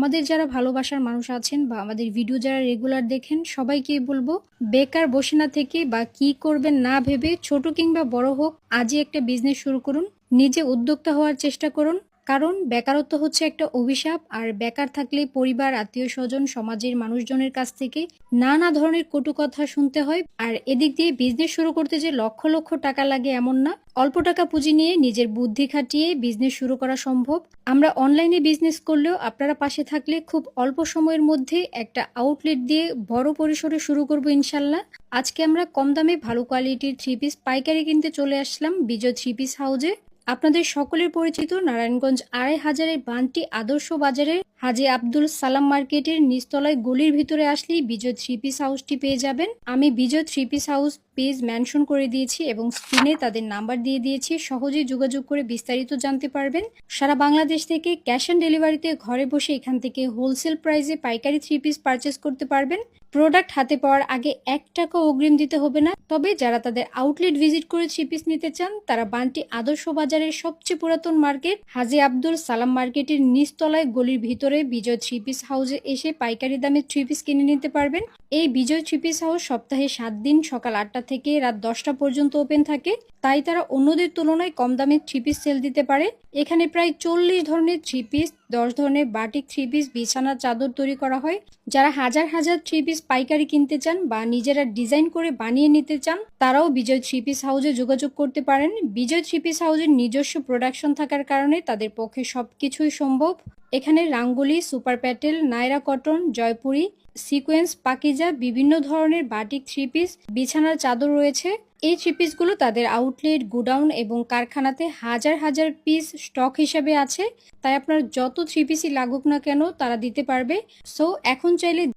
আমাদের যারা ভালোবাসার মানুষ আছেন বা আমাদের ভিডিও যারা রেগুলার দেখেন সবাইকেই বলবো, বেকার বসে না থেকে বা কি করবেন না ভেবে ছোট কিংবা বড় হোক আজই একটা বিজনেস শুরু করুন। নিজে উদ্যোক্তা হওয়ার চেষ্টা করুন। কারণ বেকারত্ব হচ্ছে একটা অভিশাপ, আর বেকার থাকলে পরিবার, আত্মীয়-স্বজন, সমাজের মানুষজনের কাছ থেকে নানা ধরনের কটু কথা শুনতে হয়। আর এদিক দিয়ে বিজনেস শুরু করতে যে লক্ষ লক্ষ টাকা লাগে এমন না। অল্প টাকা পুঁজি নিয়ে নিজের বুদ্ধি খাটিয়ে বিজনেস শুরু করা সম্ভব। আমরা অনলাইনে বিজনেস করলেও আপনারা পাশে থাকলে খুব অল্প সময়ের মধ্যে একটা আউটলেট দিয়ে বড় পরিসরে শুরু করব ইনশাল্লাহ। আজকে আমরা কম দামে ভালো কোয়ালিটির থ্রি পিস পাইকারি কিনতে চলে আসলাম বিজয় থ্রি পিস হাউজে। আপনাদের সকলের পরিচিত নারায়ণগঞ্জ ২৫০০-এর বান্টি আদর্শ বাজারের হাজী আব্দুল সালাম মার্কেটের নিচতলায় গলির ভিতরে আসলেই বিজয় থ্রি পিস হাউসটি পেয়ে যাবেন। আমি Bijoy three piece house page mention করে দিয়েছি এবং স্ক্রিনে তাদের নাম্বার দিয়ে দিয়েছি, সহজেই যোগাযোগ করে বিস্তারিত জানতে পারবেন। সারা বাংলাদেশ থেকে ক্যাশ অন ডেলিভারিতে ঘরে বসে এখান থেকে হোলসেল প্রাইসে পাইকারি থ্রি পিস পারচেস করতে পারবেন। প্রোডাক্ট হাতে পাওয়ার আগে ১ টাকা অগ্রিম দিতে হবে না। তবে যারা তাদের আউটলেট ভিজিট করে থ্রি পিস নিতে চান তারা বান্টি আদর্শ বাজারের সবচেয়ে পুরাতন মার্কেট হাজী আব্দুল সালাম মার্কেটের নিচতলায় গলির ভিতরে বিজয় থ্রি পিস হাউসে এসে পাইকারি দামে থ্রি পিস কিনে নিতে পারবেন। এই বিজয় থ্রি পিস হাউস সপ্তাহে ৭ দিন সকাল ৮টা থেকে রাত ১০টা পর্যন্ত ওপেন থাকে, তাই তারা অন্যদের তুলনায় কম দামে থ্রি পিস সেল দিতে পারে। এখানে প্রায় ৪০ ধরনের থ্রি পিস, ১০ ধরনের বাটিক থ্রি পিস, বিছানার চাদর তৈরি করা হয়। যারা হাজার হাজার থ্রি পিস পাইকারি কিনতে চান বা নিজেরা ডিজাইন করে বানিয়ে নিতে চান তারাও বিজয় থ্রি পিস হাউসে যোগাযোগ করতে পারেন। বিজয় থ্রি পিস হাউসের নিজস্ব প্রোডাকশন থাকার কারণে তাদের পক্ষে সবকিছুই সম্ভব। এখানে Rangoli, super Patel, Naira cotton, Jaipuri, sequence, Pakiza, বিভিন্ন ধরনের বাটিক থ্রি পিস, বিছানার চাদর রয়েছে। এই থ্রি পিসগুলো তাদের আউটলেট, গোডাউন এবং কারখানাতে হাজার হাজার পিস স্টক হিসেবে আছে, তাই আপনার যত থ্রি পিসই লাগুক না কেন তারা দিতে পারবে। সো এখন চাইলে